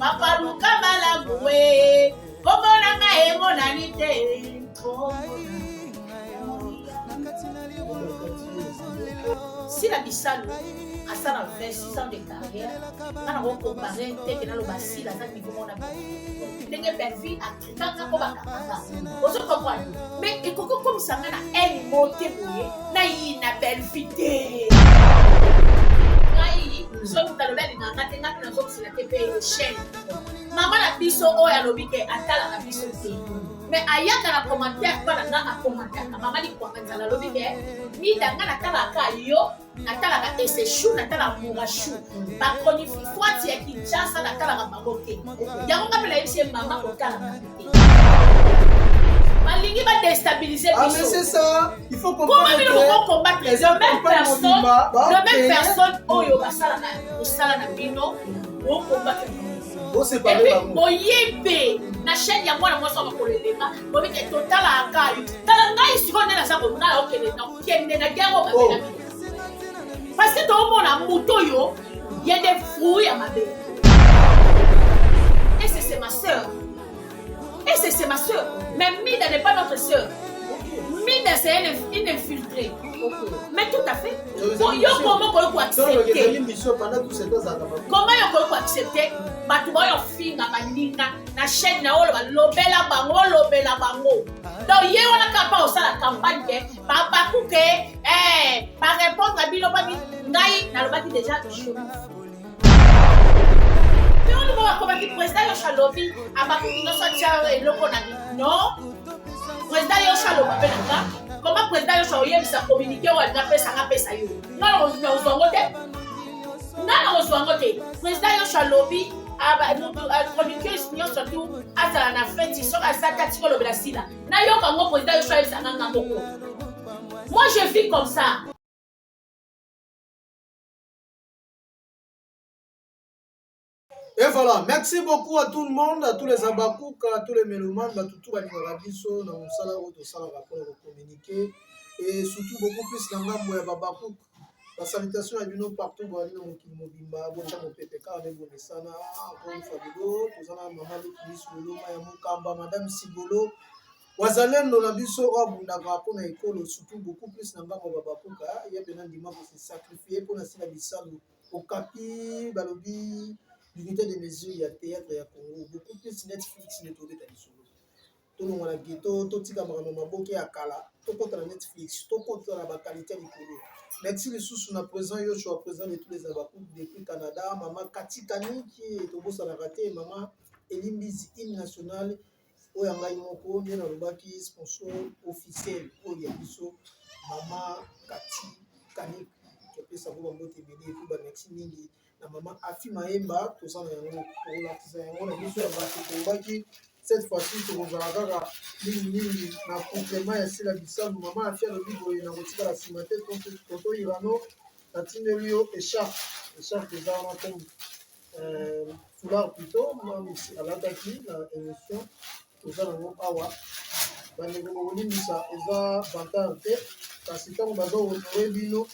Papa Luka Malaboué, Komonanga e monanité. Si la Bissalo a ça dans 26 ans de carrière, on a comparé que dans le bassin, la niveau mon ami. N'est pas vie à Trikanga Kobaka. Vous comprenez? Mais et comme ça, on a un mot témoigné, na y na belle vidéo. Soki talobeli na ngate ngate na zoksi na tepe chaîne. Maman na biso oya lobike atala na biso te. Mais ayaka na commentaire pa na a commentaire. Maman li kwa nzala lobike ni danga na tala ka yo na tala ka ese chou na tala mura chou. Ba koni fwati ya Kinshasa na tala ka bangoke. Yango ngapela yebise maman ko tala na te. Malingi va déstabiliser. Ah mais c'est ça, il faut comprendre. Comment ils vont combattre les même personne oyo basala na bino o combattre. On se parle pas. Boyebe na chaîne ya mwana mwasa bakolelema bobike total akayo. Tala ngai sikone na sako na okende na kende na gero ba. Parce que tout le monde moto yo, il y a des fruits à ma belle. Et c'est ma soeur. Et c'est ma soeur. Mais Mida n'est pas notre soeur. Mida, c'est une infiltrée. Mais tout à fait. Comment vous pouvez accepter? Comment vous pouvez accepter? Batuba finga maninga na chaîne na olo lobela bango. Donc hier on a capable aussi la campagne que papa kuke par répondre à bilo babi ngai na lobaki déjà je mais on va combattre le président Yoshalobi abaku inosotia eloko na non président Yoshalobi benanga comment président Yoshalobi ça communiquer ou na pesa yo non on ozwangote président Yoshalobi communiquer surtout à la fête sur à sa tactique le Brésil na yo kango président Yoshalobi ça nganga moko. Moi je vis comme ça. Et voilà, merci beaucoup à tout le monde, à tous les Abakouk, à tous les mélomanes, à tout le monde, dans le salon de salon pour communiquer et surtout beaucoup plus dans le Abakouk. La salutation à nous partout, bon, nous qui nous bimba, bon, chamo PPK, on est bon, sana, bon, Fabio, tout ça, maman, qui solo, Mayamukamba, madame Sibolo, Wazalendo, la biso, Abundaka, pour l'école, surtout beaucoup plus dans le Abakouk, il y a bien des gens qui se sacrifier pour la Sinabisalu, au Capi, Balobi. L'unité de mesure, il y a théâtre, il y a Congo, beaucoup plus Netflix, Netflix, tout le monde a ghetto, tout le monde a Kala, tout le monde a Netflix, tout le monde a la qualité du Congo. Merci les sous sur la présence, je suis présent de tous les Abakouk depuis le Canada, maman Kati Kani qui est au bout de la raté, maman Elimbizi hymne national, Oyangaï Moko, bien dans le baki, sponsor officiel, Oyabiso, maman Kati Kani, qui a fait sa voix en beauté, et puis merci Mingi. La maman Afi Maemba, tout ça, on a vu cette fois-ci, pour vous avoir un complément ici la Bissau, maman a fait le livre et la routine la cimenté, Tonto Irano, la Tinelio écharpe des armes comme foulard plutôt, à l'attaque, l'émission, tout ça, on a awa. On ça, et va bantar tête, parce que on va honorer Bino.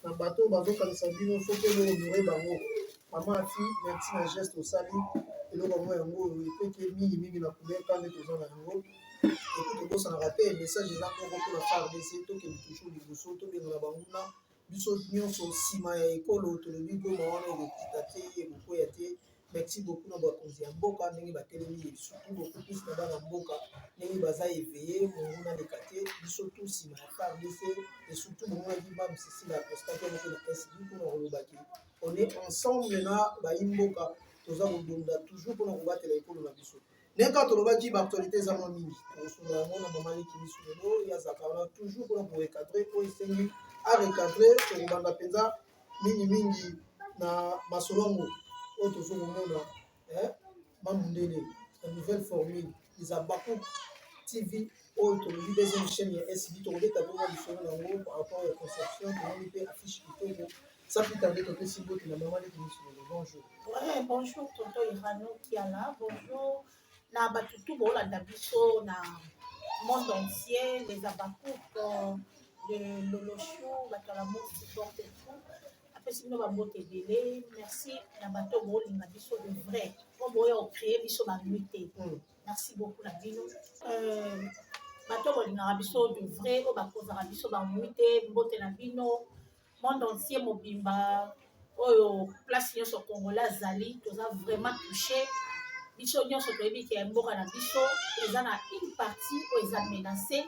Na bateau bazokanisa bino faut que honorer bango mama afi merci na geste osali eloko yango yango epeki mingi na couleur kande toza na yango epui tobosanaka te message eza moko mpona FARDC tokende toujours liboso tobengana banguna biso nyonso nsima ya ekolo tolobi goma wana ekokita te ekokwea te. Merci beaucoup na bakonzi ya mboka ndenge batelemi surtout beaucoup plus na bana mboka ndenge baza éveillé monguna leka te biso tu nsima ya FARDC et surtout monguna biba msisi na constate moko na SB mpona kolobaki on est ensemble na bayimboka toza kobonda toujours mpona kobatela ekolo na biso ndenge tolobaki baactualité eza mwa mingi tokosunga yango na mama leki biso lelo yazaka wana toujours mpona korecadre oyo esengi arecadre tokobanda mpenza mingi na masolongo oyo tozokomona bamundele la nouvelle formule les Abakouk TV oyo tolobi deuxième chaîne ya SB tokobeta bonga lisolo nango par rapport ya conception tomoni mpe affiche kitoko ça peut tarder topesi mbote na mama leki biso lelo bonjour. Ouais, bonjour tonton Irano Kiala, bonjour na batutu bolanda biso na monde entier, les Abakouk de Lolochou, Batalamour, Support et tout. napesi bino bambote ebele. Merci na bato bolinga biso de vrai po boya ocréer biso banui te. Merci beaucoup na bino. Bato bolingaka biso de vrai oyo bakozaka biso banui te. Mbote na bino monde entier mobimba oyo place nyonso congolais azali toza vraiment touché. Biso nyonso toyebi ke mboka na biso eza na une partie oyo eza menacée.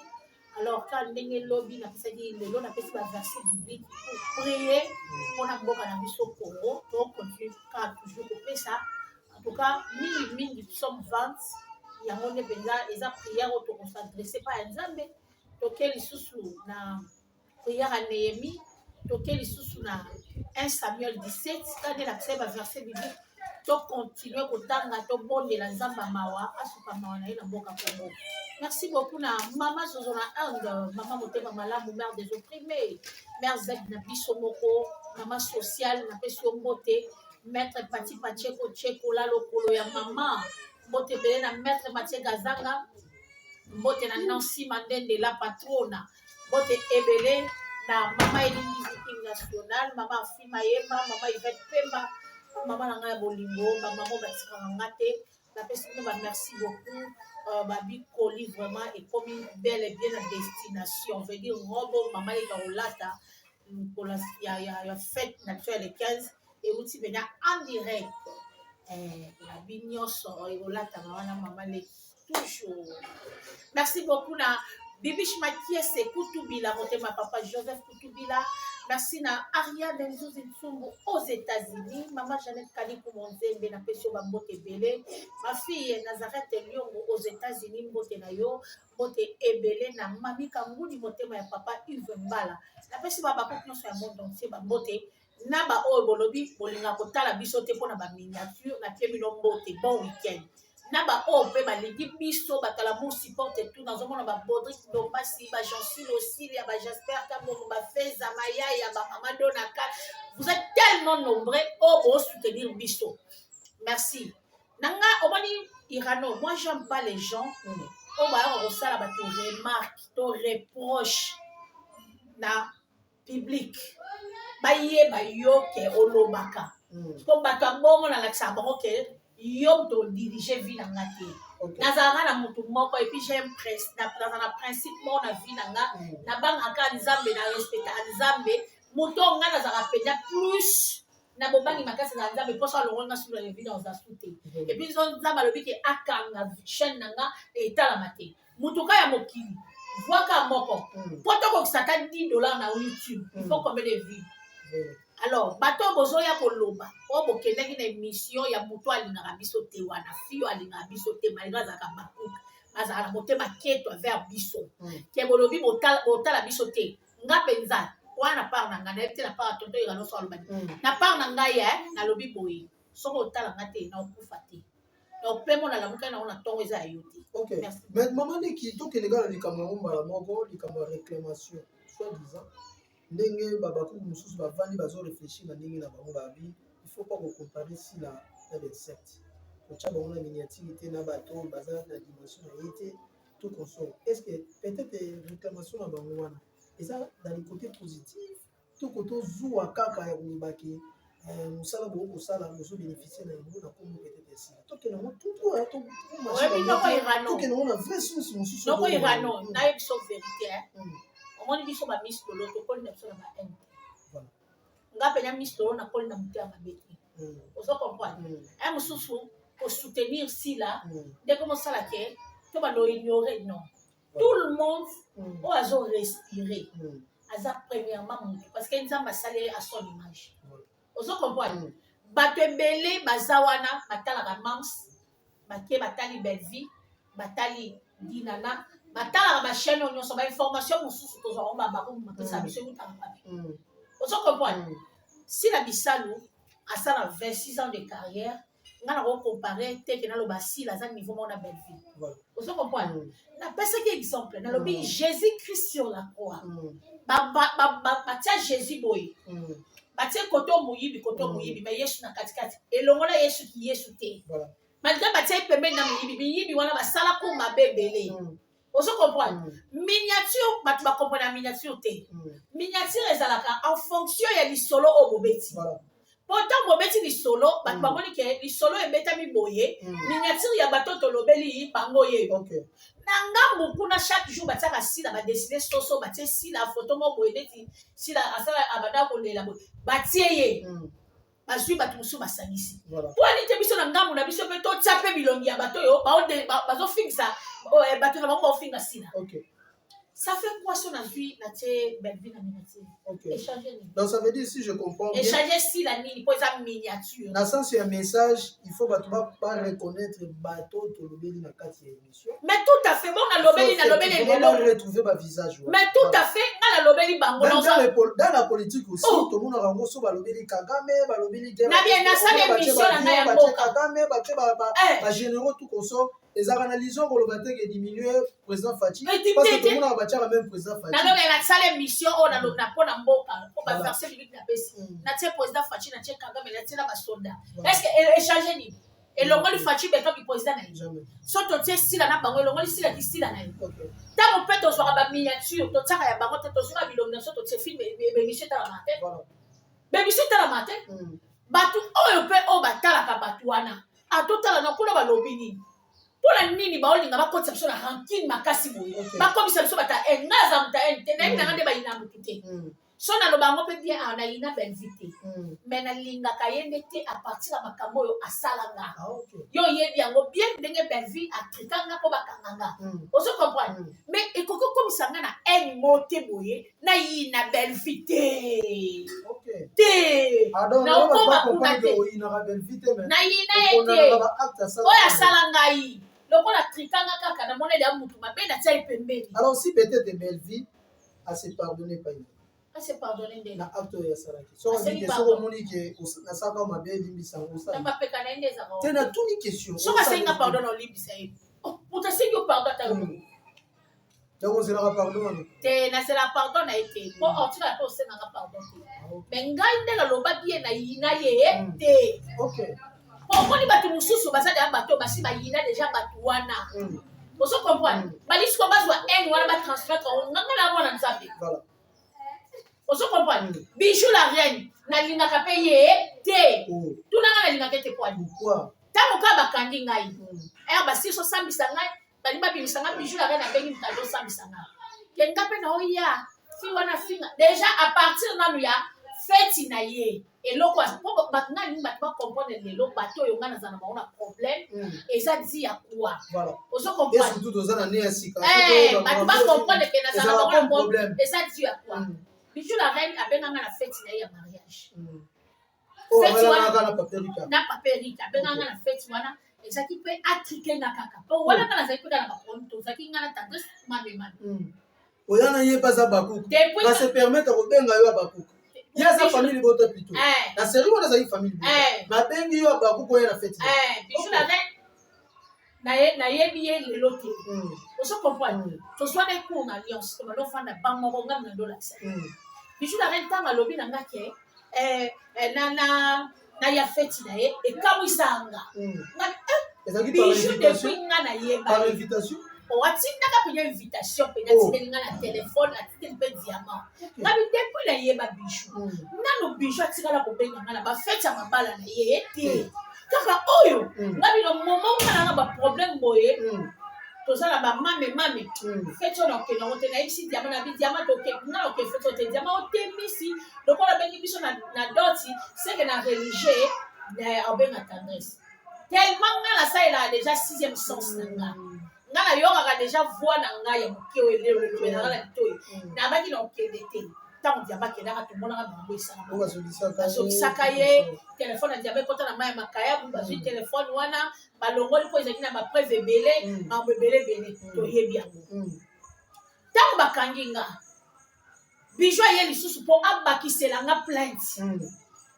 Alors quand ndenge lobi napesaki lelo napesi baverset biblique pour prier mpona mboka na biso Congo to continue ka toujours kopesa. En tout cas mingi psaume 20 yango nde mpenza eza prière oyo tokosadresse pa ya nzambe. Toke lisusu na prière ya Néhémie, toke lisusu na 1 Samuel 17 kande napesaki baverset biblique to continue kotanga to bondela nzambe mawa asuka mawa na ye na mboka Congo. Merci beaucoup na Maman Zozona Ang, Maman Motema Malamu, mère des opprimés, mère Zeb na biso moko, Maman sociale na pesi mbote, maître Pati Pacheko Cheko la lokolo ya maman, mbote bele na maître Mathieu Gazanga, mbote na Nancy Mandende la patrona, mbote ebele na Maman Eline Musique Nationale, Maman Fima Yema, Maman Yvette Pemba, Maman Nanga Bolingo, Maman Batika Ngate. Merci beaucoup. Babi Koli vraiment est comme bel et bien la destination. On veut dire Robo, Maman et Gaolata. Il y a fête naturelle les 15 et aussi bien en direct. La Bignos et Olata, Maman les toujours. Merci beaucoup na Bibish Mathies et Koutubila, ma papa Joseph Koutubila. Merci na Ariane Denzouz Ntsumbu aux États-Unis. Maman Jeannette Kalikou Monzembe na Pesio Bambote Bele. Ma fille Nazareth Lyongo aux États-Unis. Mbote na yo. Mbote Ebele na Mami Kangoudi Motema ya papa Yves Mbala. Na Pesio Babako Nyonso ya monde entier Bambote. Na ba oyo bolobi bolinga kotala biso te pona ba miniature na pie bino mbote. Bon week-end. Naba ope balingi biso batala supporte tout dans un ba Bodrick Dombasi ba Jean-Sil aussi ya ba Jasper Kambo ba Feza Maya ya ba Amado Naka. Vous êtes tellement nombreux pour soutenir biso. Merci. Nanga omani Irano, moi j'aime pas les gens on va resala ba to remarque, to reproche na public. Ba ye ba yo ke olobaka. Comme ba bongo na laksa bongo ke yo to diriger vie na ngati nazanga na mutu moko et puis j'ai un principe mon na vie nanga na banga ka nzambe na respecta nzambe mutu nga nazanga penya plus na bobangi makasi na nzambe pour ça le rôle na sur la vie dans la souté et puis on nzamba lobi ke akanga chaîne nanga et tala maté mutu ka ya mokili voaka moko poto ko sata $10 na YouTube il faut combien de vues. Alors, bato bozoya koloba, o bokendaki na émission ya mutu alingaka biso te wana fiyo alingaka biso te malgré azaka bakuka azaka na motema keto vers biso ke bolobi botala biso te nga penza wana part na nga na te na part tonto yanga noso aloba na part na ngai na lobi boye soko otala nga te na okufa te na opemo na lamuka na ona tongo eza yo te. OK. Mais maman neki to kelega na likambo mbala moko likambo réclamation soit disant ndenge babaku mususu bavandi bazo réfléchir na ndenge na bango babi il faut pas comparer si la 27 kocha bango na miniature na bato baza na dimension na yete tout console est-ce que peut-être réclamation na bango wana eza dans le côté positif tout côté zuwa kaka ya kunibaki musala bo ko sala muso bénéficier na yango na kombo peut-être si to ke na tout to to ke na vrai source mususu no ko irano na ebiso vérité on dit biso ba miss lolo to koli na biso na ba ente nga penya miss lolo na koli na mutu ya mabeti ozo comprendre un mususu pour soutenir si là dès comment ça la ke to ba no ignorer non tout le monde o azo respirer aza premièrement mutu parce que nzamba salé à son image ozo comprendre bato ebele bazawana batala mams baké batali belle vie batali dinana batala ba chaîne nyonso ba information mususu to zo ba ko mapesa biso mutanga papi ozo comprendre si la bisalu à ça na 26 ans de carrière ngana ko comparer te ke na lo basi la za niveau mona belle vie ozo comprendre na pesa ki exemple na lo bi Jésus Christ sur la croix ba tia Jésus boy ba tia koto muyibi mais Yesu na katikati elongola Yesu ki Yesu te malgré ba tia pembe na muyibi wana ba sala ko mabebele Ozo comprendre. Miniature, bah tu vas comprendre la miniature té. Miniature ezalaka en fonction ya lisolo o bobeti. Voilà. Pourtant bobeti lisolo, bah tu vas moni ke lisolo e betami boye. Miniature ya bato to lobeli bango ye. OK. Nanga mukuna chaque jour bataka sila ba dessiner soso batie sila photo mo boye neti sila asala abada ko lela boye. Batie ye. Bazui batu musu basangisi. Voilà. Pour aller te biso na ngamu na biso pe to tsape bilongi ya bato yo bazo fixa bato na bango finga sila. OK. Ça fait quoi son vie na te Belleville na miniature? OK. Échanger. Donc ça veut dire si je comprends bien. Échanger si la nini pour sa miniature. Dans le sens il y a un message, il faut pas reconnaître bateau to lobeli na kati ya émission. Mais tout à fait bon na lobeli on retrouver ma visage. Mais tout à fait na lobeli bango dans la politique aussi tout le monde rango so ba lobeli Kagame, ba lobeli guerre. Na bien na ça émission na ya mboka. Kagame ba généraux tout comme ça. Les analysons pour le matin qui diminué président Fati parce que tout le monde a battu le même président Fati. Na la salle émission on a na pona mboka pour pas faire ces minutes na pesi. Na tie président Fati na tie Kagame na tie na ba soldat. Est-ce que échanger ni et longoli Fati beto bi président na jamais. So to tie sila na bango longoli sila ki sila na. Ta mo peto zo ba miniature to tsaka ya bango to zo ba bilongo so to tie film émission ta la matin. Voilà. Émission ta la matin. Batu oyo pe o batala ka batu wana. A totala na kula ba lobini. Pour la nini ba olinga ba kotsa biso na ranking makasi boye ba komisa biso bata engaza muta ente na ina ngande ba ina mutute so na lo bango pe bien ana ina benvité mais na linga kayende te à partir ya makambo yo asalanga yo yebi yango bien ndenge benvi atrikanga po bakanganga ozo comprendre mais ekoko komisa nga na en moté boye na ina benvité te na ko ba kuna te na ina ete oya salanga yi. Donc on a tricanga kaka na mona ya mutu mabe na tsayi pembeni. Alors si peut-être Belleville a se pardonner pas. A se pardonner ndé. Na acte ya salaki. So on dit que so moni ke na saka mabe limbisa ngosa. Na mapeka na ndeza ngo. Tena tout ni question. So ka senga pardon no limbisa yi. Oh, puta senga pardon ta. Donc on se la pardon. Te na se la pardon na été. Ko tu la to senga pardon. Mais ngai ndela loba bien na yina ye te. OK. Pourquoi les bateaux mususu basade ya bateau basi ba yina déjà bateau wana. Vous comprenez? Bali ko bazwa en wana ba transmettre nganga la mona nzabe. Voilà. Vous comprenez? Bijou la reine na linga ka payer te. Tout na linga ka te quoi? Pourquoi? Tango ka bakandi ngai. Basi so sambisa ngai, bali ba bimisa ngai bijou la reine na bengi mtalo sambisa ngai. Kenga pe na oya, fi wana finga. Déjà à partir na ya fête na ye. Et là, quoi, pour maintenant, nous ne comprendre les bateaux, on a un problème. Et ça dit à quoi? Voilà. On se comprend. Et surtout, dans un année ainsi. Tu vas comprendre que nous avons un problème. Et ça dit à quoi? Bijou la reine a bien la fête, il y a un mariage. Oh, on a papérika. Na papérika. A bien la fête, voilà. Et ça qui peut attirer na kaka. Pour voilà, quand on a fait dans la ponto, ça qui a tendance à m'aimer. Oyana yé pas à Bakou. Ça se permet de rebenga à Bakou. Il y a sa famille boto plutôt. La série on a sa famille. Ma bengi yo ba ko ya fête. Bijou la reine na yebi le loté. On se comprend. To soit des cours en alliance, on va faire na bango ngam na dollar. Bijou la reine tanga lobi na ngake na ya fête na ye e kawisanga. Bijou de pinga na yeba. Par invitation. On a une invitation, peut-être un téléphone, un diamant. On a depuis la yeba bijou. On a nos bijoux à tirer la poubelle, on a fait ça ma balle à yété. Car oyo, on a le moment où on a un problème boye. Tout ça là bas mamé. Fait ça donc on a ici diamant, on a diamant donc on a fait ça diamant on t'aime ici. Donc on a bien biso na doti, c'est que na religieux, na ben tendresse. Tellement là ça il a déjà 6e sens là. Ngana yo ga déjà voix na nga ya mukio ele na la toyo na ba ki na okende te tango diamba ke na to mona ga bango isana ba so sakaye téléphone na diamba kota na maya makaya bu ba téléphone wana ba longoli po ezaki na ba preuve belé ba belé to yebi yango tango ba kanginga bijou ye lisusu po abakisela nga plainte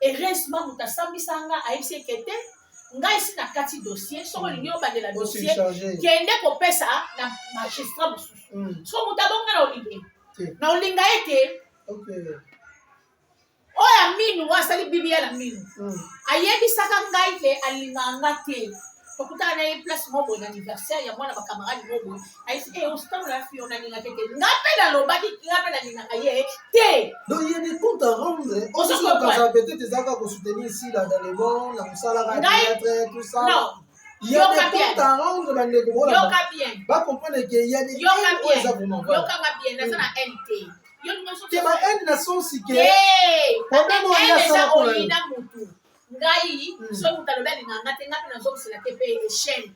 et heureusement mutasambisanga aibse kete ngai si na kati dossier soko lingi obandela dossier kende kopesa na magistrat mosusu so mutabonga na olingi na olinga ete oya minu wasali bibi ya la minu ayebisaka ngai te alinganga te Pourtant, on a une place pour mon anniversaire, il y a moi, ma camarade, et on se tend la fille, on a une tête. N'appelle à l'obadi, n'appelle à l'inaïe. Donc, il y a des comptes à rendre. On se comprend. Peut-être des accords pour soutenir ici, dans les bons, dans le salaire, tout ça. Non. Il y a des comptes à rendre dans les gros. Yoka bien. Va comprendre qu'il y a des Yoka bien. Yoka bien. Dans la NT. Tu as une nation si que. Problème au yina ça au yina mutu. Ngai so mutaloba linga tenga na zo sila tepe chaîne.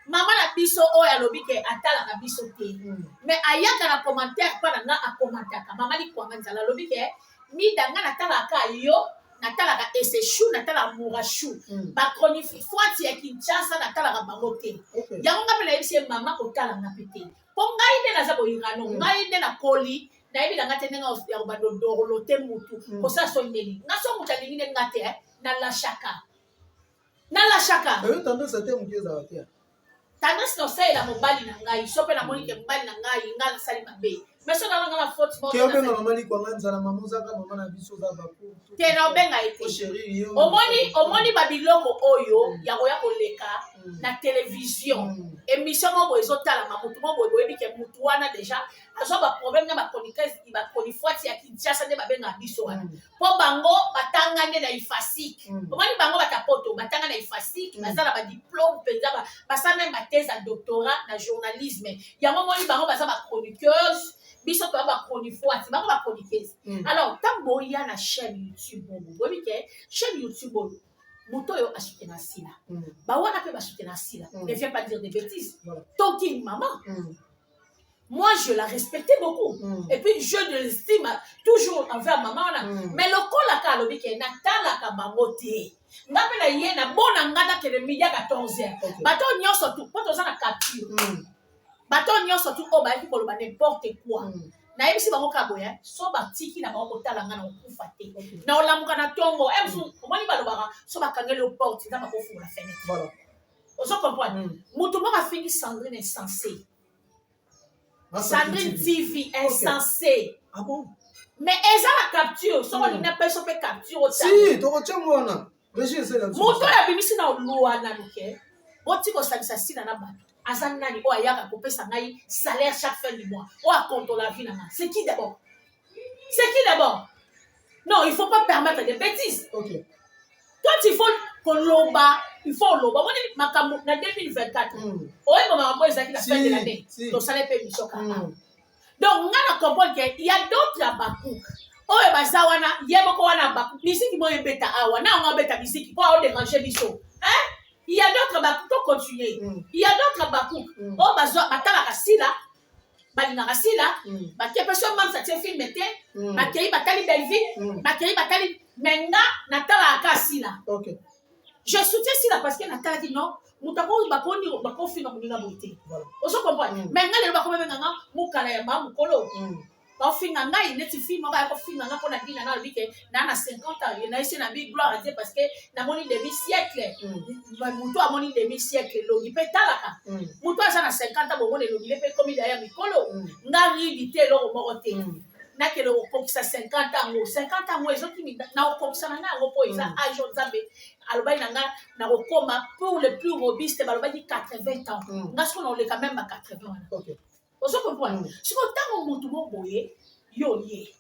Maman na biso o ya lobi ke atala na biso te. Mais ayaka na commentaire pa na a commentaire ka maman li kwa nzala lobi ke mi danga na tala ka yo na tala ka ese chou na tala mura chou. Ba chronique fois ti ya Kinshasa na tala ka bango te. Yango ngapela yebise mama ko tala na pete. Po ngai de na za bo yingano ngai de na koli na yebi nga tene nga ya ba dodolo te mutu ko sa so ndeli nga so mutu alingi ngate na la shaka tendance te mutu za te tendance no sai la mobali na ngai so pe na moni ke mobali na ngai nga sali mabe mais so na nga faute mo ke obe mama li kwa nganza na mama za ka mama na biso za ba ku te na benga ite omoni ba biloko oyo ya ko leka na télévision émission mo bo ezotala mamutu mo bo yebi ke mutu wana déjà azo ba problème na ba chroniqueuse ba chroniqueuse ya Kinshasa ne ba benga biso wana po bango batangane na ifasik omoni bango batapoto batanga na ifasik bazala ba diplôme penza ba sa même ba thèse à doctorat na journalisme ya moni bango baza ba chroniqueuse biso to ba chroniqueuse bango ba chroniqueuse alors tambo ya na chaîne YouTube bo yebi ke chaîne YouTube Moto yo asute na sila. Ba wana pe basute na sila. Ne viens pas dire des bêtises. Toki maman. Moi je la respectais beaucoup. Et puis je l'estime toujours envers maman là. Mais le kola ka lobi ke na tala ka bangote. Ngapela ye na bona ngada ke le midi 14h. Bato nyonso tout poto za na capture. Bato nyonso tout o ba ki koloba n'importe quoi. Na yebisi bango ka boya so batiki na bango kotala nga na okufa te na olamuka na tongo emsu omoni balobaka so bakangeli o porte nda bakofunga la fenêtre voilà ozo comprendre mutu moko afingi Sandrine insensé Sandrine TV insensé ah bon mais eza la capture so on n'a pas so pe capture o si to ko tshangona regie c'est là mutu ya bimisi na oluwa na luke oti ko sabisa sina na bato Azan nani o ayaka ko pesa ngai salaire chaque fin du mois o a compte la vie nanga c'est qui d'abord non il faut pas permettre des bêtises toi il faut qu'on loba il faut loba on dit makamu na 2024 o e mama ko ezaki la fin de l'année to salaire pe bisoka donc ngana comprendre que il y a d'autres bakouk o e bazawana yebo ko wana bakouk bisiki mo ebeta awa na ngo beta bisiki ko o déranger biso hein. Il y a d'autres bakouk pour continuer. Il y a d'autres bakouk. Oh, batala kasila, balina kasila, baké personne même ça tient film était, baké batali Belgique, baké batali menga natala kasila. OK. Je soutiens Sila parce que natala dit non, mutako bakoni bako film na beauté. Voilà. On se comprend. Menga le bako menga mukala ya ba mukolo. Ba finga ngai neti film ba ko finga na pona dina na bike na 50 ans il na ici na big gloire à Dieu parce que na moni demi-siècle muto a moni demi-siècle logi pe talaka muto a na 50 ans bo moni logi le pe comme il y a mikolo ngari dité lo morote na ke lo ko 50 ans ezo kimi na ko kisa na ngo po isa age nzambe alobai na ko koma pour le plus robuste baloba di 80 ans ngasko na le quand même à 80 ans. OK. Ozo comprendre si ko tango mutu mo boye yo ye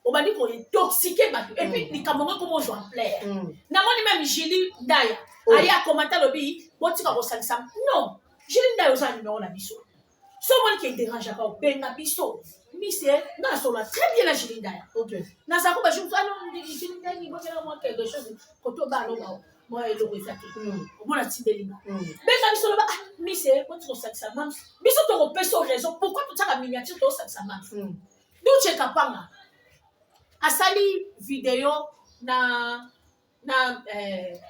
obandi ko intoxiquer bato et puis likambo ko mo jo en plaire na moni même Julie Ndaya aya commenter lobi botika ko salisa non Julie Ndaya oza numéro na biso so moni qui dérange pas benga biso mise na so la très bien la Julie Ndaya. OK na za ko ba je non Julie Ndaya ni bokela moi quelque chose ko to ba lo ba moi et le resaki obona tindelinga benga biso lo ba mise ko to salisa mam biso to ko peso raison pourquoi tout ça la miniature to salisa mam d'où tu kapanga asali vidéo na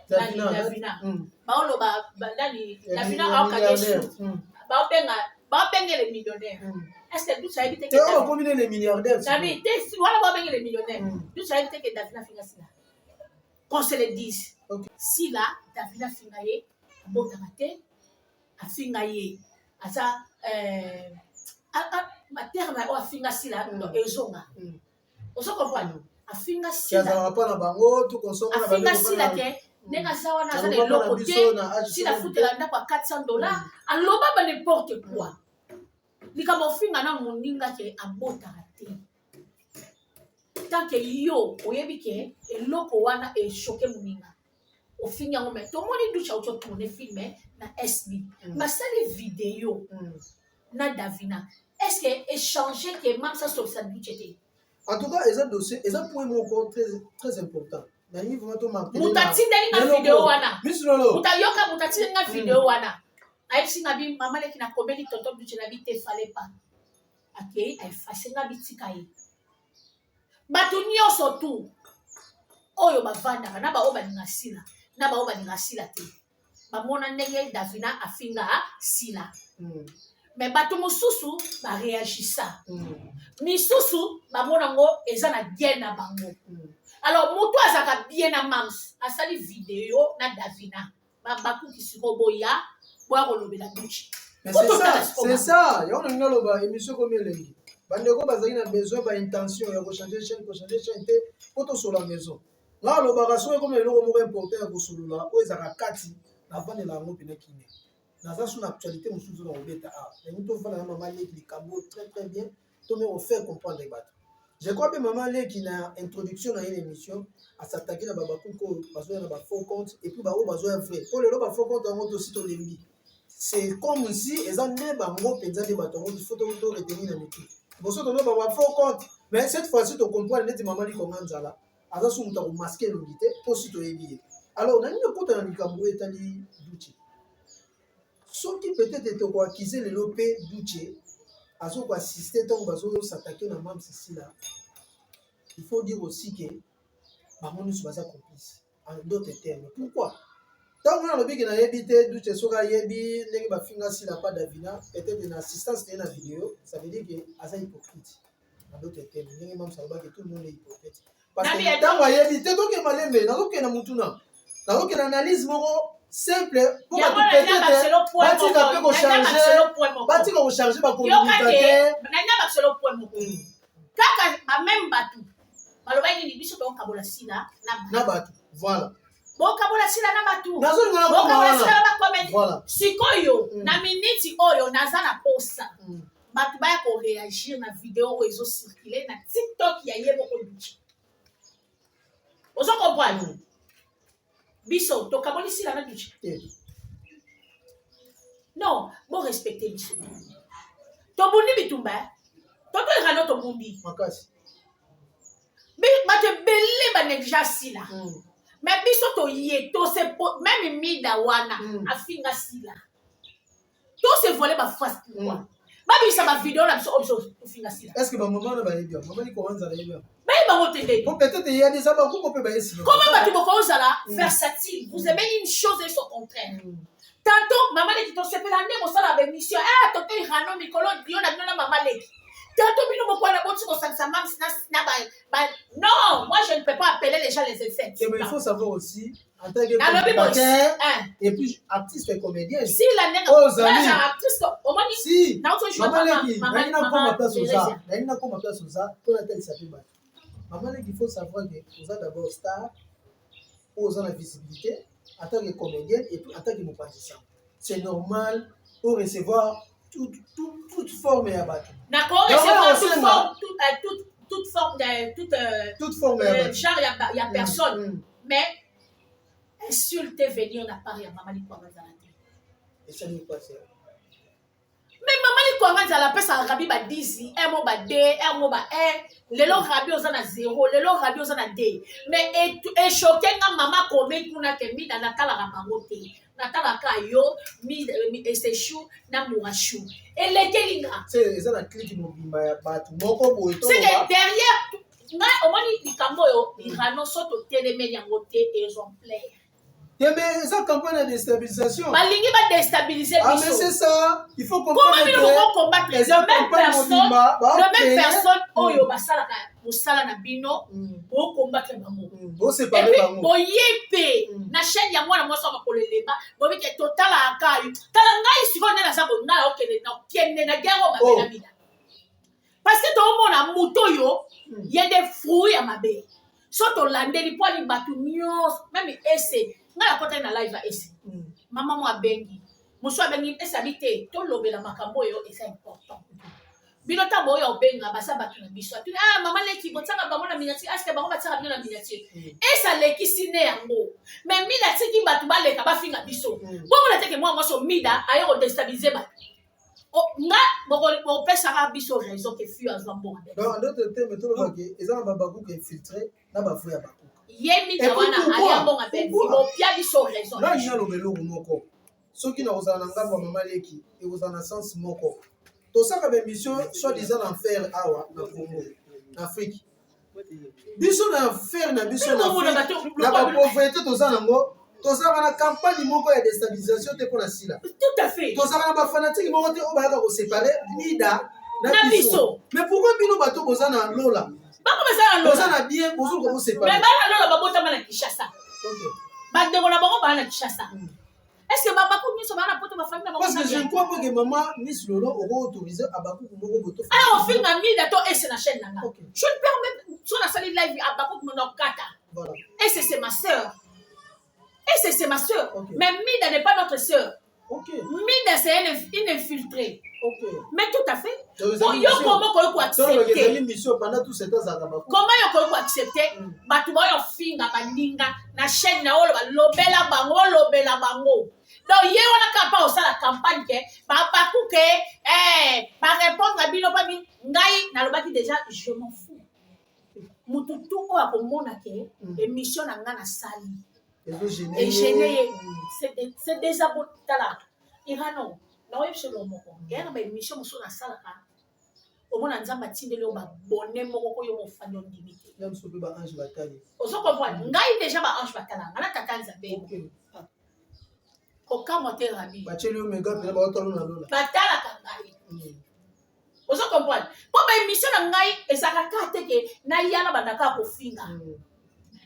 Davina baolo ba ndani Davina au kadesu ba benga les millionnaires est-ce que d'où ça évite que on combiner les milliardaires David si voilà ba benga les millionnaires d'où ça évite que Davina finga sila qu'on se le dise. Si là Davina fingaye botamate a fingaye asa ma terre na o finga sila ezonga ozo comprendre a finga sila ça va pas na bango tout consommer na bango a finga sila ke Nenga sawa na zale loko te. Si la foute la ndako à $400. Aloba ba n'importe quoi. Likamo finga na moninga ke abota te. Tant que yo oyebi ke eloko wana e choqué moninga. Au finga ngome to moni du cha auto tourner filmer na SB. Ma sale vidéo na Davina. Est-ce que échanger que même ça sur sa budget? En tout cas, les dossiers, les points encore très important. Nani vraiment to marqué. Mutati ndani na vidéo wana. Mislolo. Mutayoka mutati ndani na vidéo wana. Aïsi ngabi mama leki na komeli tonton budget na bite fallait pas. OK, ay fasenga bitika ye. Batu nyonso tu. Oyo bavanda na ba oba ningasila. Na ba oba ningasila te. Ba mona ndenge Davina afinga sila. Mais batu mususu ba réagissa. Misusu ba mona ngo eza na bien na bango. Alors mutu azaka bien na mams asali vidéo na Davina. Ba baku kisiko boya boya kolobela duchi. Mais c'est ça, yo na ngaloba émission comme elengi. Bandeko bazali na besoin ba intention ya ko changer chaîne te poto sur la maison. Là le baraso comme eloko moko important ya ko solula o ezaka kati na vande la ngo pena kine. Dans une actualité, nous sommes dans le bêta. Nous avons fait maman qui très très bien. Tout le monde fait comprendre les bateaux. Je crois que maman qui a introduction dans une émission à s'attaquer à Babakuko, besoin de faux compte et puis besoin de vrai. Pour le lot faux compte, on aussi tout l'envie. C'est comme si ils ont des bango pensant des bateaux. Il faut tout retenir dans le truc. Bon, ça on a faux compte. Mais cette fois-ci, tu comprends les maman qui commence là. Alors, on a masqué l'unité pour si tu es bien. Alors, on a une côte dans le Cameroun et d'outils. Ceux qui peut-être étaient acquisés le lopé d'Uché, à ceux qui assistaient tant que s'attaquer dans même ceci là, il faut dire aussi que nous sommes complices. En d'autres termes, pourquoi? Tant qu'on a le big habité d'Uché, soit yebi, les gars finga si la pas d'Avina, peut-être une assistance de la vidéo, ça veut dire que c'est hypocrite. En d'autres termes, les gars même ça va que tout le monde est hypocrite. Parce que tant qu'on a habité, donc il m'a l'aimé, dans aucun mutuna, dans aucune analyse moro. Simple pour que peut-être changer ma communicateur kaka même batu maloba ni biso to kabola sila na batu voilà bo kabola sila na batu nazo ngala ko voilà sikoyo na minute oyo naza na posa batu baya ko réagir na vidéo oyo circuler na TikTok ya yebo ko duchi ozo comprendre biso to kaboli sila na duchi non bon respecter biso to bundi bitumba to to rano to bundi makasi ba te belé ba neja sila mais biso to yé to se même mida wana afinga sila to se voler ba face pourquoi ba bisa ba vidéo na biso finga sila est-ce que ba maman na ba yébia maman ni ko wanza na yébia Peut-être il y a des amas qu'on peut bailler. Comment tu peux versatile? Vous aimez une chose et son contraire. Tantôt, maman dit que tu sais pas l'année, on s'en a mission. Ah, tu es rano, Mikolo, Dieu, la maman leki. Tantôt, nous ne pouvons pas non, moi je ne peux pas appeler les gens les effets. Mais il faut savoir aussi, en tant que et puis artiste et comédien. Si la nègre, artiste, au moins, si, maman leki, n'a pas ma place aux arts, n'a pas ma place aux arts, pour la tête, ça fait mal. Maman, il faut savoir que vous êtes d'abord star, vous avez la visibilité en tant que comédienne et puis en tant que musicien. C'est normal pour recevoir toute forme et abattu. D'accord, recevoir toute forme de genre, il y a personne. Mais insulter, venir, on n'a pas rien. Maman, il faut et ça n'est pas ça. Mais maman, il commence à la paix, ça rabi ba 10, un mot ba D, un mot ba R, le long rabi aux an à 0, le long rabi aux an à D. Mais et choqué, maman, comme tu n'as que mis dans la tala rabamote, na tala kayo, mis et ses choux, na mourachou. Et les kelinga. C'est ça la clé du mobile, c'est derrière, au moins, il camboyo, il rano soto télémédiangote exemplaire. Mais ça campagne de déstabilisation. Malingi va déstabiliser. Ah mais c'est ça. Il faut comprendre. Comment nous pouvons combattre les même personne oyo basala ka musala na bino pour combattre bango. Bo séparer bango. Bo yépé na chaîne ya mwana mwasa makoleleba. Bo bike total akayu. Kala ngai siko na za bo na okele na kende na gero mabela bila. Parce que tout le monde a muto yo, il y a des fruits à ma belle. Soto landeli po li batu nyos, même ese. Na ngala kota na live esi mama mo abengi muso abengi esabite to lobela makambo yo esa important bino ta boyo benga basa batu na biso atu mama leki botanga bango na miniature aske bango batanga bino na miniature esa leki sine yango mais mida tiki batu baleka bafinga biso bongo na teke moi so mida ayo ko déstabiliser batu nga boko pesa biso raison que fui azwa mbongo donc en d'autres termes to ba ke eza na babaku ke filtrer na bafu ya baku ye mida wana aya mbongo ben bo pia biso raison là il y a le belo moko soki na kozala na ngambo mama leki e kozala na sens moko tosaka bémission soi-disant en fer awa na Congo na Afrique biso na fer na biso na Afrique na ba pauvreté tozala nango tozala na campagne moko ya déstabilisation te pona sila tout à fait tozala na ba fanatique moko te o bayaka ko séparer mida na biso mais pourquoi bino bato bozana lola bako bazala lola bozana bien bozo ko séparer mais bana lola babotama na Kinshasa OK bandeko na bango bana na Kinshasa est-ce que baba ko nyiso bana poto ba famille na bango parce que je ne crois pas que maman Miss Lolo aura autorisé abaku moko boto alors on fait na mida to ese na chaîne nanga je ne permets sur la salle live abaku mono kata voilà et c'est ma sœur et c'est ma sœur mais mida n'est pas notre sœur OK mida c'est une infiltrée OK mais tout à fait yo comment ko accepter mission pendant tout ce temps za abaku comment yo ko accepter batu ba yo finga baninga na chaîne na olo ba lobela bango donc ye wana kapa osala campagne ke babaku ke ba répondre à bino pa bi ngai na lobaki déjà je m'en fous mutu tout o akomona ke émission na nga na sali et gêné c'est déjà bon tala irano na oyebi solo moko ya na ba émission moso na sala ka omona nzamba tindeli o ba bonne moko ko yo mo fanya ndimite même so ba ange batali ozo comprendre ngai déjà ba ange batala ngana tatanza be koka moteur rabi bacheli o mega pe ba otalo na lola batala kangai ozo comprendre po ba émission na ngai ezaka kate ke na yana bandaka ko finga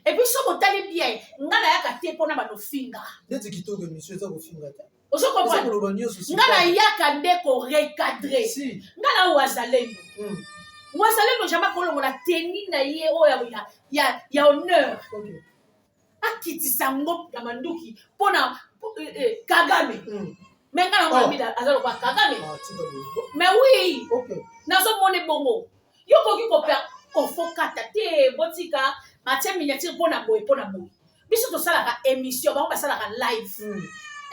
et puis so botali bien ngana yaka te pona ba no finga ndeti kitoko émission eza ko finga ta ozo comprendre ngana yaka ndeko recadrer ngana wazalendo wazalendo jama kolongo na teni na ye oya ya honneur akitisa ngo ya manduki pona Kagame mais ngana ngomida azalo kwa Kagame mais oui nazo mone bongo yoko kiko pe kofokata te botika matia miniature pona boy biso to sala ka émission ba sala ka live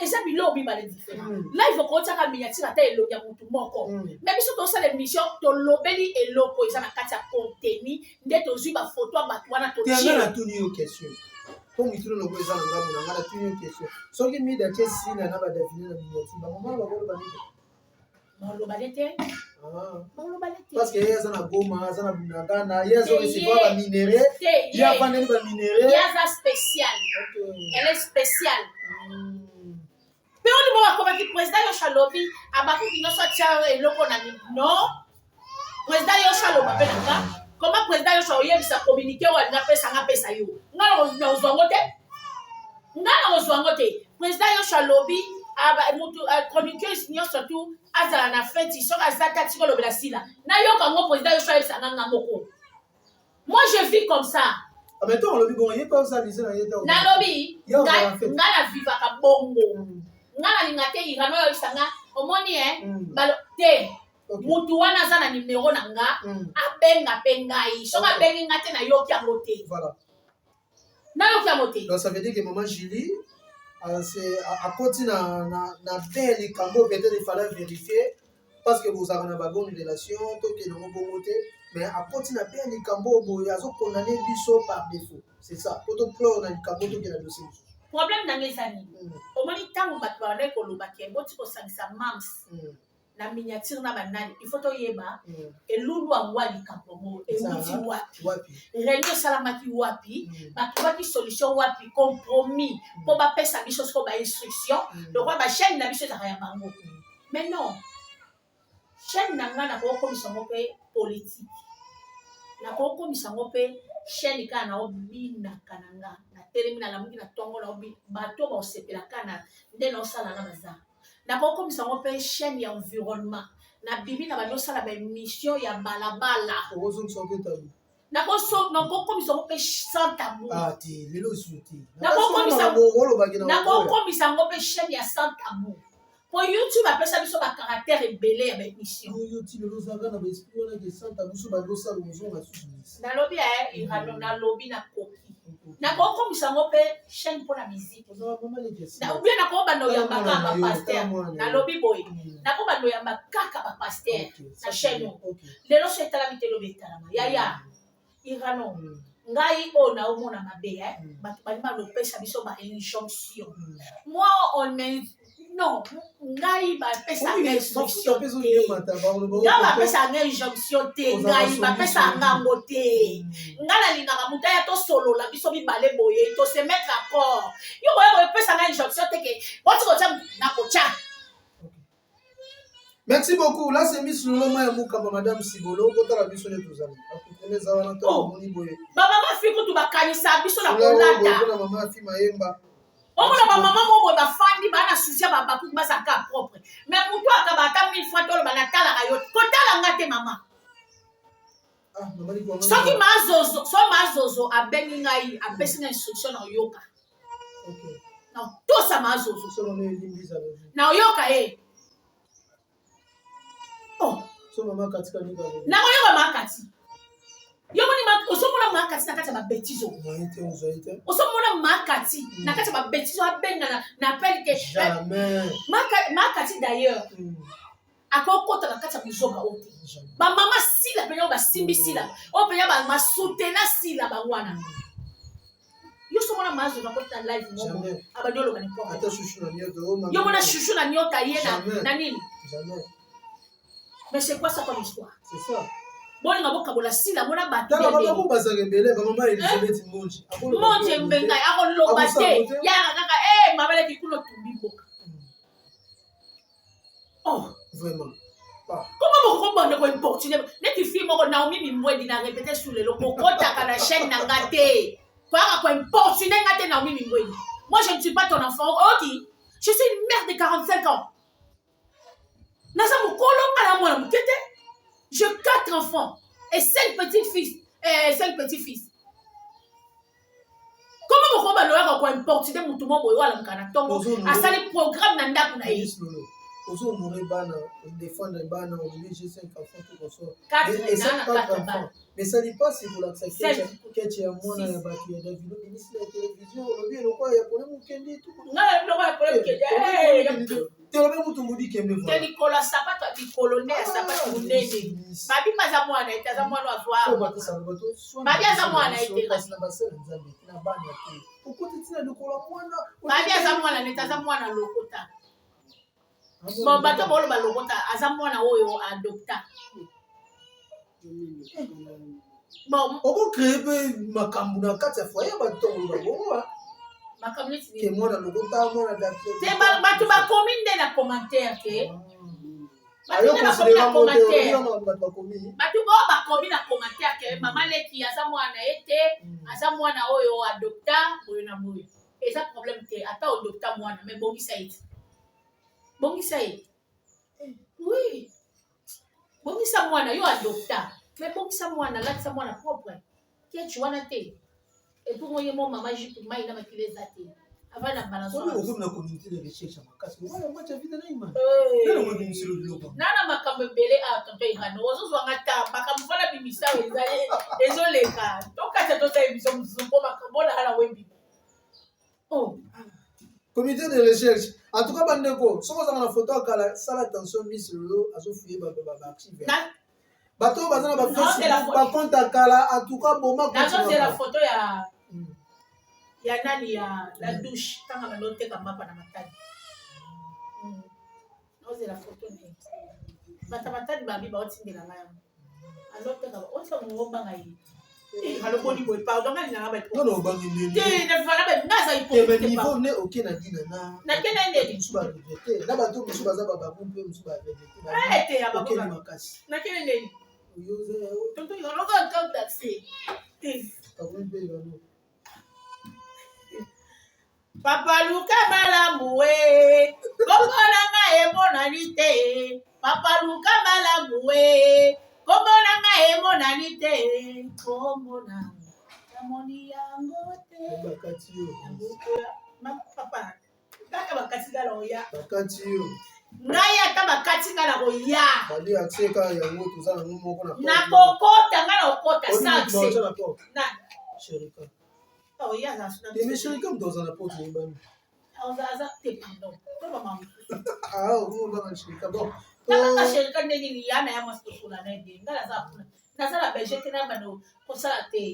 eza bilobi ba le différent live ko tsaka miniature ata elo ya mutu moko mais biso to sala émission to lobeli eloko eza na kati ya contenu nde to zui ba photo abatu wana to tie na tuni yo question comme il trouve le besoin de ngamu na ngala tuni yo question so ki mi da chesi na ba davine na miniature ba mama ba ko ba ni lo balete parce que eza na goma eza na bunagana yezo recevoir ba minéraux ya vandeli ba minéraux yaza spécial elle est spéciale mais on dit bon comme qui président yo Shalobi abaku ki no so tia eloko na non président yo Shalobi pe nanga comment président yo so yebisa communiquer wa na pesa nga pesa yo ngalo na ozwangote président yo Shalobi mutu chroniqueuse nyo surtout azala na fête so azata tiko lobela sila na yo kango président yo choisi sanga moko moi je vis comme ça mais toi on lobi bon yé pas ça lisé na yé na lobi ngala viva ka bongo ngala lingate irano yo sanga omoni balo te mutu wana za na numéro na nga abenga pengai so ka bengi ngate na yo kyango te voilà na yo kyango te donc ça veut dire que maman Julie c'est à côté na belle likambo peut-être il fallait vérifier parce que vous avez une bonne relation tout que non bon côté mais à côté na belle likambo boy azo condamner biso par défaut c'est ça tout pleur na likambo tout que na dossier problème na ngezani au moni tango batu ba ko loba ke boti ko sangisa mams na miniature na banani il faut to yeba elulu angwa likambo mo emuti wapi renyo salamaki wapi bakubaki solution wapi compromis po ba pesa biso ko ba instruction donc ba chaîne na biso ta ya bango mais non chaîne na ngana ko komisa mo pe politique na ko komisa mo pe chaîne kana obina kananga na termina la muki na tongo na obi bato ba osepela kana nde na osala na baza na ko komisa mo pe chaîne ya environnement na bibi na ba sala ba mission ya balabala nakokomisa ngo mpe sans tabou ti lelo suti nakokomisa yango mpe chaîne ya sans tabou po YouTube apesa biso bacaractère ebele ya baémission nalobi nalobi nakoki nakokomisa yango mpe chaîne mpona musique ubien nakobanda oyamba kaka bapaster nalobi boye nakobanda oyamba kaka bapaster na chaîne oyo lelo so etalami te lobi etalama yaya irano ngai oyo naomona mabe bato balima lopesa biso bainjonction moi on non ngai bapesanga injonction te ngai bapesanga injonction te ngai bapesanga yango te ngai nalingaka moto aya tosolola biso mibale boye tose mettre accord yo boye boyepesanga injonction te ke botikotya nakotya. Merci beaucoup. Là, c'est Miss Loloma et Moukaba, Madame Sibolo. Kota la biso ne tozali. Akutene zawana to moni boye. Baba ma fi kutu bakanisa biso na kolata. Na mama fi mayemba. Omona ba mama mo boye bafandi bana susia ba baku basaka propre. Mais mutu akaba ata 1000 fois tolo bana tala kayo. Kotala ngate mama. Ah, mama ni kwa. Soki mazozo abengi ngai apesi na instruction na yoka. OK. Na to sa mazozo. Solo ne limbiza. Na yoka Oh, so mama katika ni galo. Na koyoka makati. Yomoni osomona makati nakati ba betizo. Osomona makati nakati ba betizo abenga na pelike. Jamais. Makati d'ailleurs. Akokota nakati muzoka ote. Ba mama sila penya ba simbi sila. O penya ba masutena sila ba wana. Yo somona mazo nakota live mo. Abadolo kanipo. Ata chouchou na nyota o mama. Yomona chouchou na nyota yena na nini? Jamais. Mais c'est quoi ça comme histoire? C'est ça. Bon, on a beaucoup de sila, on a battu. T'as pas beaucoup basé rebelle, maman Elisabeth Monji. Monji mbenga, a lo batté. Ya kaka ma belle qui coule tout bibo. Oh, vraiment. Comment vous comprenez quoi importuné? N'est qui film on Naomi Mimwe dina répéter sur le logo kota kana chaîne na ngate. Quoi importuné ngate Naomi Mimwe. Moi je ne suis pas ton enfant. OK. Je suis une mère de 45 ans. J'ai 4 enfants et 5 petits-fils. 5 petits-fils. Comment vous comprenez quoi importe de mon tomo boyo ala mkana tongo asa les programmes na ndaku na yi. Ozo mourir bana défendre bana au milieu j'ai 5 enfants tout comme ça. 4 enfants. Mais ça n'est pas si vous l'acceptez que tu as moins na baki ya vidéo ici la télévision au lieu quoi ya pour mon kendi tout. Na lo ba pour kendi. Telo mutu mudi kembe vo. Teli kola sapato di colonel sapato munene. Babi maza mwana itaza mwana wa kwa. Bato sa bato. Babi aza mwana ite. Na basela nzambe na bana te. Ukoti tina lokola mwana. Babi aza mwana nitaza mwana lokota. Bon bato bolo ba lokota aza mwana oyo adopta. Bon, oko créer makambu na kati ya foyer bato ba bongo. Ke mwana lokota mwana date. Te bato ba commune na commentaire ke. Ayo considérer commentaire. Bato ba commune na commentaire ke mama leki aza mwana ete aza mwana oyo adopta oyo na moyo. Eza problème te ata adopta mwana mais bongisa ete. Bongisa ete. Oui. Bongisa mwana yo adopta. Mais bongisa mwana latisa mwana propre. Ke tu wana te. Et pour moi, mon maman, j'ai tout maïna ma qui les a été. Avant la balance. On est dans la communauté de recherche à ma casse. On va match à vie de naïma. Nana makambe belé à tonton Irano. Ozo zwangata makambe fala bimisa wezaye. Désolé ka. Toka ta tota ebiso mzumbo makambo la hala wembi. Oh. Comité de recherche. En tout cas, bandeko, si vous avez une photo à ça attention Miss Lolo, à Sophie baba active. Bato bazana ba Facebook ba compte kala en tout cas bon ma. C'est la photo ya nani ya la douche tanga malote kama hapa na matani. Noze la photo ni. Bata matani babi ba otindela ngaya. Alote kama otsa muomba ngai. Haloboni boy pardon ngani na ba. Non bangi ndeni. Te ne fala ba ngaza ipo. Te niveau ne OK na dina na. Na kena ndeni. Musuba regretter. Na bato musuba za baba kumpe musuba regretter. Te ya baba. OK makasi. Na kena ndeni. Uyoze. Tonto yoroga account taxi. Akumpe yano. Papa Luka Malamoué, Komonanga e monanite. Papa Luka Malamoué, Komonanga emonani te komona namoni yango te bakati yo papa kaka bakati ngala oya bakati yo ngai ata bakati ngala oya bali accès ka yango toza na moko na kokota ngala okota saxe na Sherika oya za suna mais Sherika mdoza na porte ni bani oza te pardon to mama ah on va na Sherika bon na Sherika ndenge ni yana ya masukula na ndi ngala za kuna nazala bejete na bano kosala te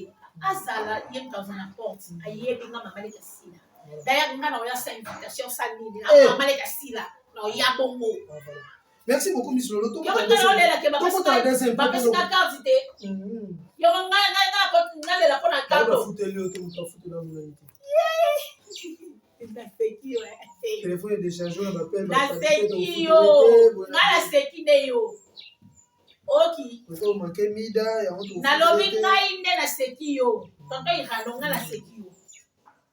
azala yem dans na porte ayebi nga mama leka sila d'ailleurs nga na oya sa invitation sa nini na mama leka sila na oya bongo merci beaucoup Miss Lolo to ko la ke ba pasina carte te yo nga le la pona carte ba futeli to muta futela munaniti téléphone de chargeur m'appelle na seki yo nga la seki de yo oki ko manke mida ya moto na lobi ngai nde na seki yo tonto ikalo nga la seki yo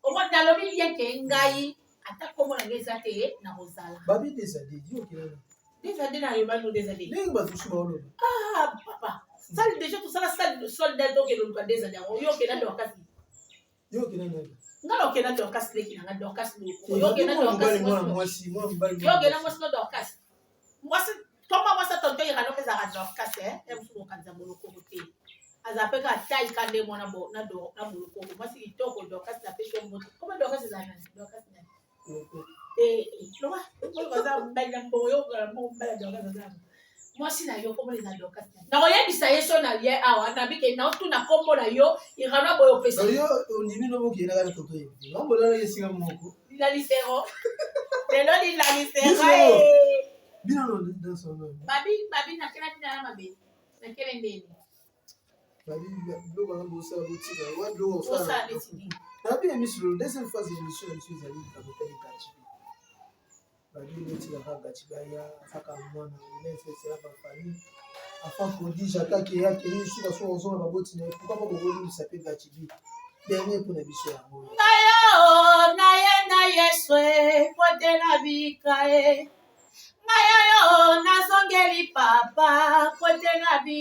o mo na lobi bien ke ngai ata komo na ngeza te na rozala babi desade dio kilana desade na yo bano desade lengi bazusu baolo ah papa sali déjà tout ça la salle de soldat donc le cas desade yo ke na do kasi yo kilana ngalo ke na do kasi leki na do kasi yo ke na do kasi moi mbali yo ke na mo do kasi moi Comment moi ça tonton il rano pesa radio casse et vous kanza moloko côté azapeka tai kande mona bo na do na moloko moi si kitoko do casse na pesho moto comment do casse za nani do casse nani lo va za mbali na boyo ga mo mbali do casse za moi si na yo comment les do casse na oya bisa yeso na lie awa na bike na tu na kombo na yo il rano boyo pesa yo ondimi no boki na ga toto yo no bola na yesinga moko la lisero lelo di la lisero Bina no dans son nom. Babi na kena dina mabe. Na kena ndeni. Babi bloga na bosa botika. Wa bloga so ça décidé. Babi Miss Lolo deuxième phase de l'émission monsieur Zali kaboteli kachibi. Babi botika ka kachiba ya saka mwana ile c'est la famille. Afin prodige attaque ya keni sur la source on va botiner. Pourquoi pas boboli du sapé kachibi. Dernier pour la mission ya mo. Na yeswe pote na bikae. Ayo nazongeli papa kote nabi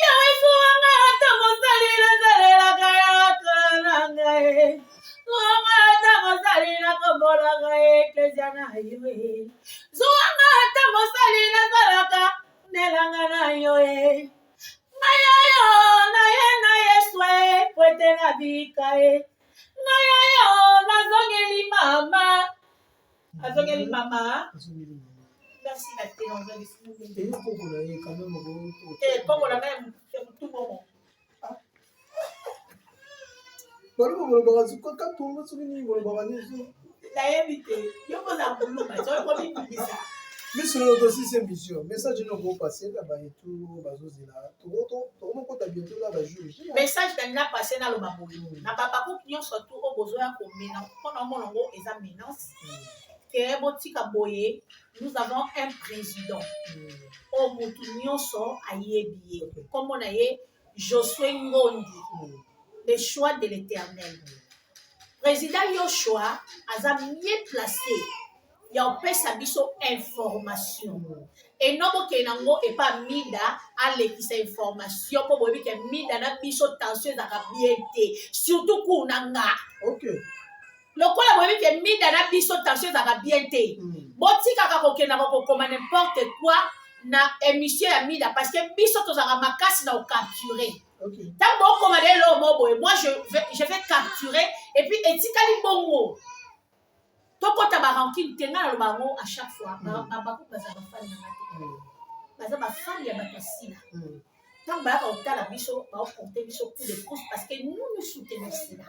yo isuanga ata mosali na zalela kaya kanangae suanga ata mosali na kobola gae kezana iwe suanga ata mosali na zalaka nelanga na yo ayo na yeswe kote nabi kae ayo nazongeli mama azongeli mama merci la télé on va les et pour vous là quand même bon et comme on a même tout bon balo balo bagazi ko ka tonga tsuni balo bagazi la invité yo ko za bulu ba so ko bi ça mais sur notre aussi c'est mission message no go passer là ba tout bazozila to mo ko ta bientôt là ba jour message na passer na lo babulu na papa ko kinyo surtout au besoin ko mena ko na mo ngo eza menace nous avons un président. Au Moutounioso Ayebiye. Comme on a dit, Josué Ngondi. Le choix de l'Éternel. Président Yoshua a mieux placé. Il y a un biso information. Et non, Kenango et pas Mida à l'équipe information pour voir que Mida n'a biso tension à bien surtout Kunanga. Ok. Lokola boyebi ke mida na biso tension ezaka bien te botikaka kokenda kokokoma n'importe quoi na émission ya mida parce que biso tozaka makasi na ocapturer ntango bokoma lelo mo boye moi je vais capturer et puis etikali bongo tokota barankine te nga na loba yango à chaque fois babako baza bafani na nga te baza bafani ya bato asila ntango bayaka kotala biso baoporte biso coup de pouce parce que nous soutenons sila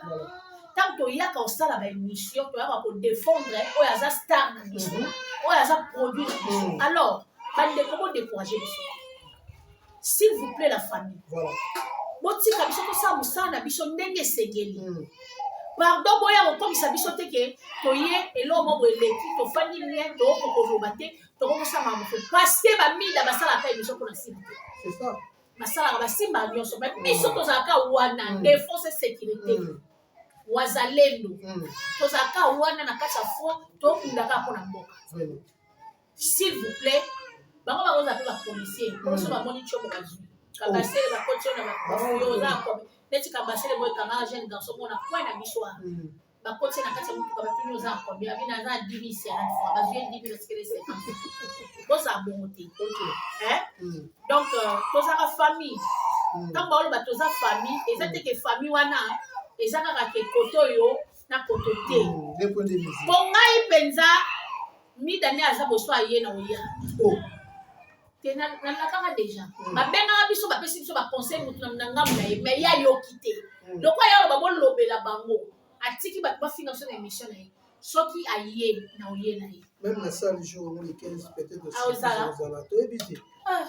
tant que yaka osala ba émission to yaka ko défendre o ya za star na biso o ya za produit na biso alors bande comment décourager biso s'il vous plaît la famille voilà botika biso to sa musana biso ndenge segeli pardon boya ko komisa biso te ke to ye elo mo eleki to fani rien to ko loba te to ko sa mamu parce que ba mida basala ta biso ko na simba c'est ça basala ba simba nyonso ba biso to za ka wana défense sécurité wazalendo tozaka wana na kati ya fond tokundaka mpona mboka s'il vous plaît bango bakoza mpe bapolicier oso bamoni tio mokazwi Kabasele bakoti na bakoyoza comme neti kabasele boy kama jeune garçon mona point na bisoa bakoti na kati mutu kabapino za comme ya bina za 10 c'est à fois ba jeune 10 parce que c'est comme ça bon côté hein donc tozaka famille tant ba oloba toza famille ezate que famille wana ezaka ka koto yo na koto te bon ngai penza mi dani aza boso aye na oya tena na kaka déjà babenga biso bapesi biso ba conseil mutu na ngambu na ye mais ya yo kité donc ya ba bon lobela bango atiki ba finga sur émission na ye soki aye na oye na ye même la salle du jour on les 15 peut-être aussi aux to ebité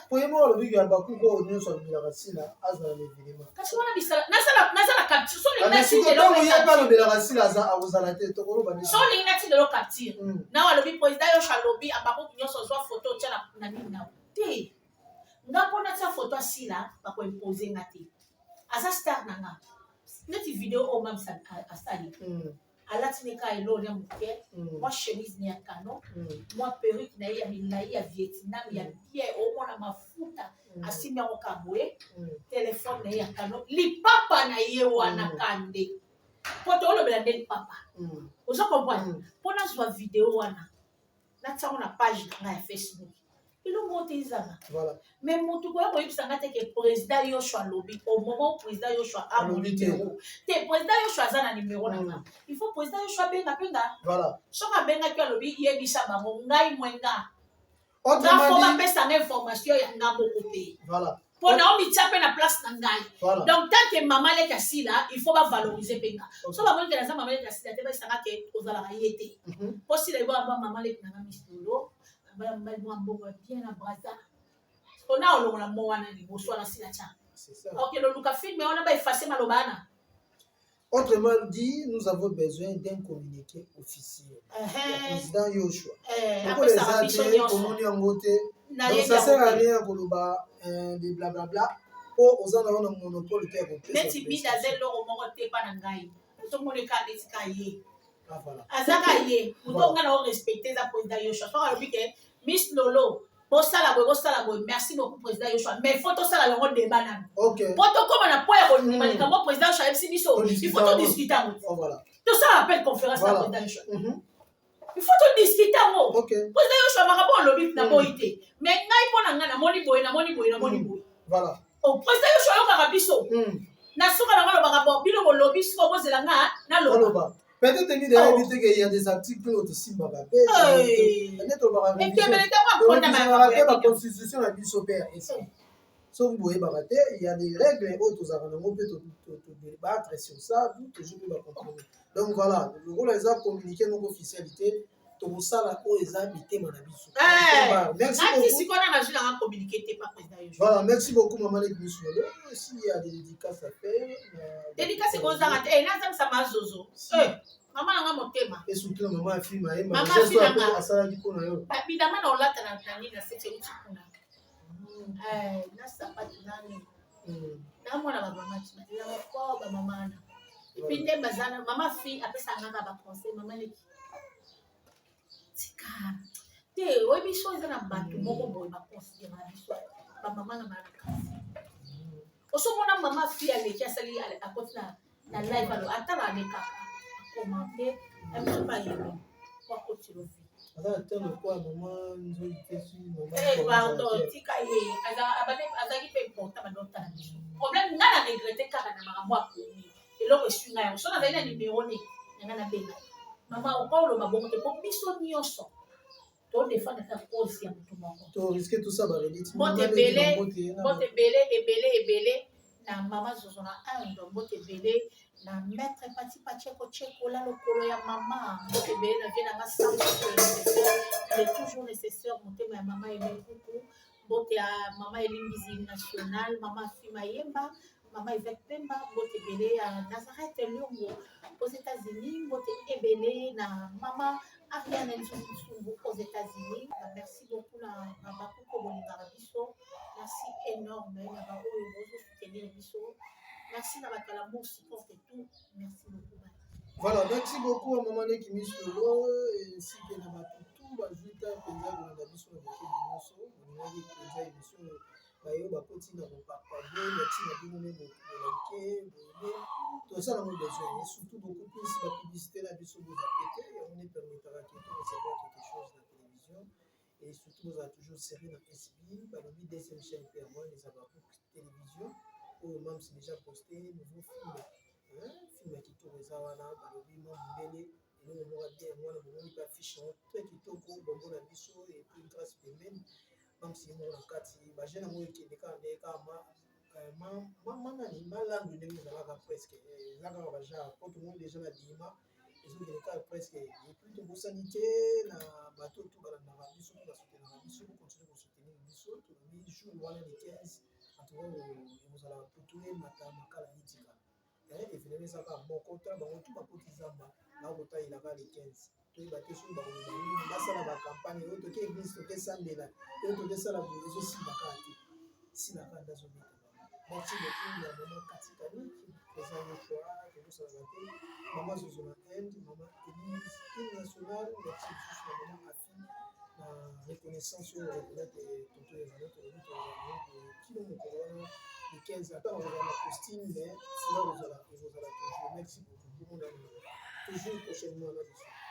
pour moi le biga baku ko onyo so bila rasila azala le vidéo kasi wana bisala nasala capture so les nati de lo ya pas le bila rasila za azala te to ko ba so les nati de lo capture na wa le bi président yo chalobi abako nyonso zo photo tya na nini na te nga mpona tia photo asila bakoimpose nga te aza star na nga neti video oyo mamisa asali alati neka elolo ya moke mwa chemise na ya canon mwa perruque na ye ya milai ya vietnam ya bien omona mafuta asimbi yango kaboye telefone na ye ya canon lipapa na ye wana kande po toolobela nde lipapa ozo comprendre mpona zwa video wana natiango na page na nga ya Facebook ilongo te ezanga mais motu koya koyebisanga te ke président Yoshua lobi au moment où président Yoshua a mon numéro te président Yoshua aza na numéro na nga il faut président Yoshua benga penga soki abengaki alobi yebisa bango ngai mwenga nga fo bapesanga information ya nga moko te mpo na omitia mpe na place na ngai donc tant que mama leki asila il faut bavaloriser mpenga so bamonike naza mama leki asila te bayisanga ke ozalaka ye te mpo sila eboaba mama leki nanga misolo moi mbongo bien na braza on a olongola mo wana liboso wana sila cha ok le luka film on a ba effacer malobana autrement dit nous avons besoin d'un communiqué officiel président Yoshua pour les autres komoni yango te donc ça sert à rien koloba de blablabla po ozana wana monopole te ko pesa meti bida zelo moko te pa na ngai to moneka detika ye azaka ye mutonga na respecter za président Yoshua so alobi ke Miss Lolo bosala boy merci beaucoup président Yoshua mais faut to sala longo débat na OK poto koma na poya ko nimani kama président Yoshua MC biso il faut to discuter voilà to ça appelle conférence na président Yoshua il faut to discuter mo président Yoshua makabo lobi na boité mais ngai pona nga na moni boy voilà au président Yoshua yo kaka biso na suka na ngalo bakabo bilo bo lobi siko bozela nga na loba peut-être que il y a des articles de Simba Babé. La constitution la biso père ici. So vous voyez baraté, il y a des règles autres on peut débattre sur ça, vous toujours pas comprendre. Donc voilà, le rôle les a communiqué nos officialité to sala ko ezabité mon abiso. Merci beaucoup. Voilà, merci beaucoup maman les Musolo. S'il y a des dédicaces à faire, dédicace ko za ngate na za sama zozo. Mama nga motema. Et surtout maman fille maema. Mama fille nga asala diko na yo. Bidama na olata na tani na sete utikuna. Na sapatu nani. Na mwana ba mama tina. Na kwa ba mama na. Ipinde bazana mama fille apesa nga ba conseil mama leki. Tika. Te obi chose na bantu moko boy ba conseil ma biso. Ba mama na ba kasi. Osomona mama fille aleki asali ale akotna na live alo atala ne kaka. Commenter un peu pas yélo quoi continuer alors attends quoi maman nous était pardon tika ye azaki pe porta badota na biso problème nga na regretter kaka na makambo akomi eloko esunga yango so nazali na numéro ne nga na benga mama okoloba bongo te po biso nyonso to défendre ta cause ya moto moko to risquer tout ça ba redit bote belé na mama zozo na ando bote belé na maître pati pacheko cheko la lokolo ya mama bote belé na vie na nga sambo il est toujours nécessaire motema ya mama aimé beaucoup bote ya mama elimbizi national mama fima yemba mama Yvette Pemba bote belé ya Nazareth Longo aux États-Unis bote ebelé na mama Ariane Nzungu aux États-Unis merci beaucoup na baku ko bolinga biso merci énorme na ba oyo bozo soutenir biso merci na bakalamu support et tout merci beaucoup voilà merci beaucoup à maman qui mis sur l'eau et si que na ba tout ba juita penza na biso na boke biso na ngi penza émission bayo bakoti na bopapage merci na bino me bolike boye tozala mo besoin et surtout beaucoup plus la publicité na biso boza pété on est permettra que to recevoir quelque chose na télévision et surtout vous avez toujours serré dans SB balobi deuxième chaîne PMO les Abakouk télévision ou même c'est déjà posté nouveau film kitoko eza wana balobi mwa mondele eloko moko bien mwana momoni mpe affiche très kitoko bongo na biso et puis grâce pembeni même si moko na kati bagene yango ekende kaka nde kaka manani malandu ndenge ezalaka presque eza kaka bagenre po tomoni déjà na bima ezokende kaka presque epuis tobosani te na bato to balandaka biso mpo basoutenaka biso continue kosoutenir biso tolobi jour wana le 15 antuka ekozala potue makala itika evidemment ezaka moko ta bango tu bakoti zamba bakotalelaka le 15 toyeba te soki bakoloba nini basala bacampagne oyo toke église tokesambela oyo tokesala boye ezosilaka te silaka nde azobeta bango merci beaucoup ya mama katikani eza yo choix tokosalaka te mama zozo na inde mama église hymne national merci lisusu na mama afi na reconnaissance oyo reconnaître toto ezali tolobi tozala kilo mokolo wana le 15 ata kozala na costume mais sila ekozala toujours merci beaucoup tout le monde toujours prochainement na biso